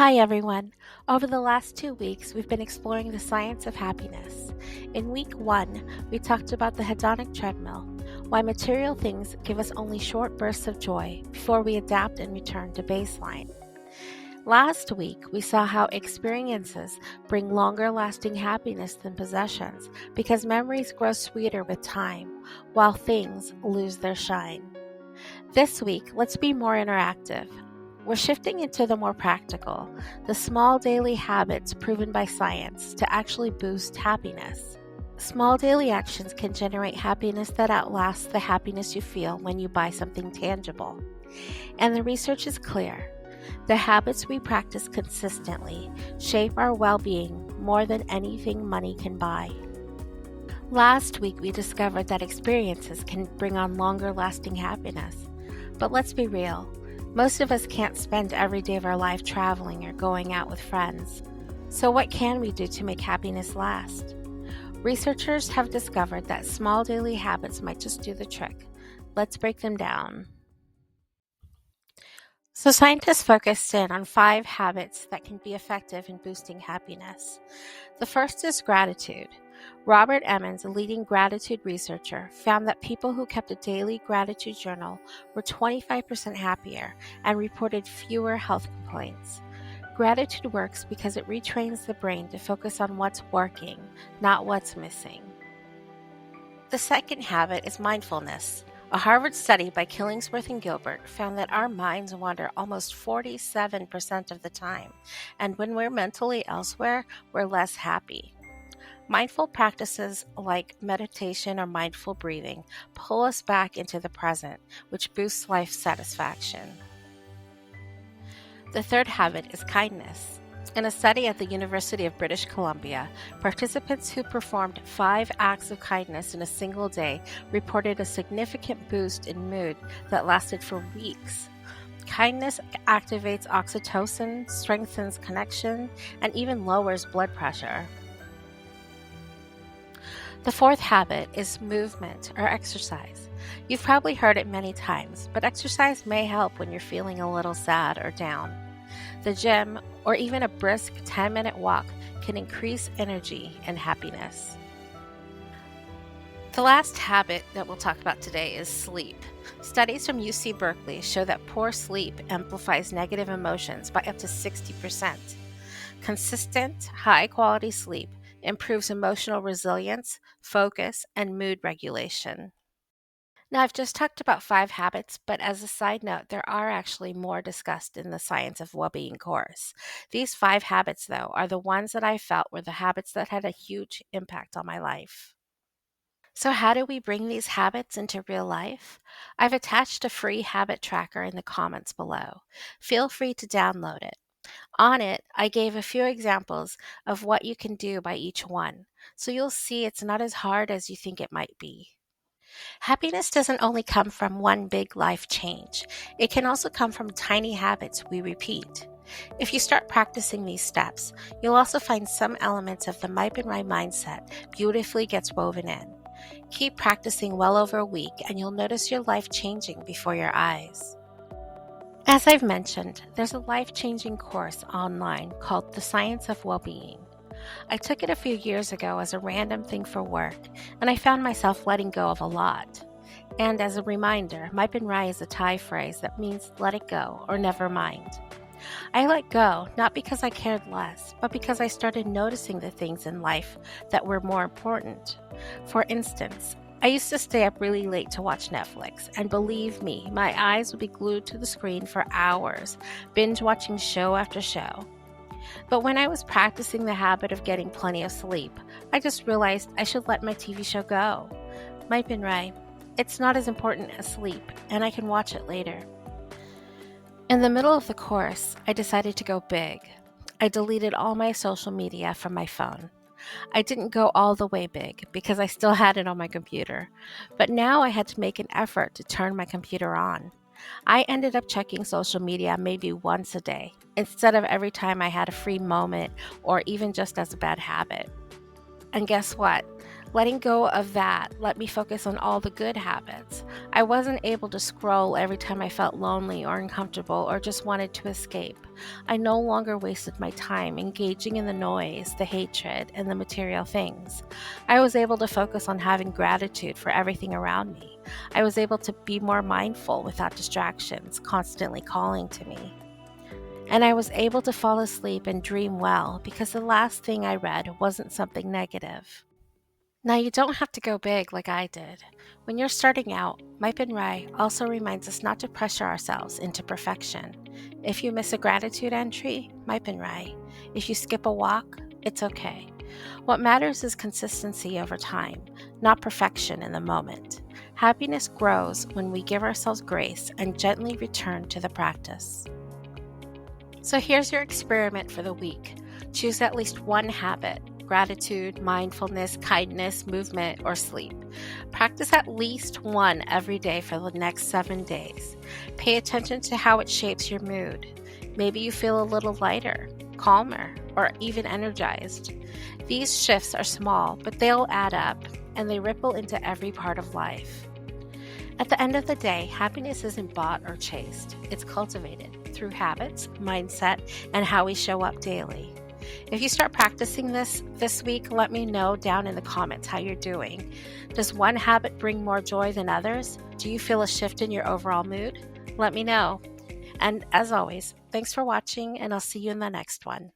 Hi, everyone. Over the last 2 weeks, we've been exploring the science of happiness. In week 1, we talked about the hedonic treadmill, why material things give us only short bursts of joy before we adapt and return to baseline. Last week, we saw how experiences bring longer lasting happiness than possessions because memories grow sweeter with time, while things lose their shine. This week, let's be more interactive. We're shifting into the more practical, the small daily habits proven by science to actually boost happiness. Small daily actions can generate happiness that outlasts the happiness you feel when you buy something tangible. And the research is clear. The habits we practice consistently shape our well-being more than anything money can buy. Last week, we discovered that experiences can bring on longer lasting happiness. But let's be real. Most of us can't spend every day of our life traveling or going out with friends. So what can we do to make happiness last? Researchers have discovered that small daily habits might just do the trick. Let's break them down. So scientists focused in on 5 habits that can be effective in boosting happiness. The first is gratitude. Robert Emmons, a leading gratitude researcher, found that people who kept a daily gratitude journal were 25% happier and reported fewer health complaints. Gratitude works because it retrains the brain to focus on what's working, not what's missing. The second habit is mindfulness. A Harvard study by Killingsworth and Gilbert found that our minds wander almost 47% of the time, and when we're mentally elsewhere, we're less happy. Mindful practices like meditation or mindful breathing pull us back into the present, which boosts life satisfaction. The third habit is kindness. In a study at the University of British Columbia, participants who performed 5 acts of kindness in a single day reported a significant boost in mood that lasted for weeks. Kindness activates oxytocin, strengthens connection, and even lowers blood pressure. The fourth habit is movement or exercise. You've probably heard it many times, but exercise may help when you're feeling a little sad or down. The gym, or even a brisk 10-minute walk, can increase energy and happiness. The last habit that we'll talk about today is sleep. Studies from UC Berkeley show that poor sleep amplifies negative emotions by up to 60%. Consistent, high-quality sleep improves emotional resilience, focus, and mood regulation. Now, I've just talked about 5 habits, but as a side note, there are actually more discussed in the Science of Wellbeing course. These 5 habits, though, are the ones that I felt were the habits that had a huge impact on my life. So, how do we bring these habits into real life? I've attached a free habit tracker in the comments below. Feel free to download it. On it, I gave a few examples of what you can do by each one, so you'll see it's not as hard as you think it might be. Happiness doesn't only come from one big life change, it can also come from tiny habits we repeat. If you start practicing these steps, you'll also find some elements of the Mai Pen Rai mindset beautifully gets woven in. Keep practicing well over a week and you'll notice your life changing before your eyes. As I've mentioned, there's a life-changing course online called The Science of Wellbeing. I took it a few years ago as a random thing for work, and I found myself letting go of a lot. And as a reminder, Mai Pen Rai is a Thai phrase that means let it go or never mind. I let go not because I cared less, but because I started noticing the things in life that were more important. For instance, I used to stay up really late to watch Netflix, and believe me, my eyes would be glued to the screen for hours, binge watching show after show. But when I was practicing the habit of getting plenty of sleep, I just realized I should let my TV show go. Mai Pen Rai, it's not as important as sleep, and I can watch it later. In the middle of the course, I decided to go big. I deleted all my social media from my phone. I didn't go all the way big because I still had it on my computer, but now I had to make an effort to turn my computer on. I ended up checking social media maybe once a day, instead of every time I had a free moment or even just as a bad habit. And guess what? Letting go of that let me focus on all the good habits. I wasn't able to scroll every time I felt lonely or uncomfortable or just wanted to escape. I no longer wasted my time engaging in the noise, the hatred, and the material things. I was able to focus on having gratitude for everything around me. I was able to be more mindful without distractions constantly calling to me. And I was able to fall asleep and dream well because the last thing I read wasn't something negative. Now, you don't have to go big like I did. When you're starting out, Mai Pen Rai also reminds us not to pressure ourselves into perfection. If you miss a gratitude entry, Mai Pen Rai. If you skip a walk, it's okay. What matters is consistency over time, not perfection in the moment. Happiness grows when we give ourselves grace and gently return to the practice. So here's your experiment for the week. Choose at least one habit: gratitude, mindfulness, kindness, movement, or sleep. Practice at least one every day for the next 7 days. Pay attention to how it shapes your mood. Maybe you feel a little lighter, calmer, or even energized. These shifts are small, but they'll add up and they ripple into every part of life. At the end of the day, happiness isn't bought or chased. It's cultivated through habits, mindset, and how we show up daily. If you start practicing this week, let me know down in the comments how you're doing. Does one habit bring more joy than others? Do you feel a shift in your overall mood? Let me know. And as always, thanks for watching, and I'll see you in the next one.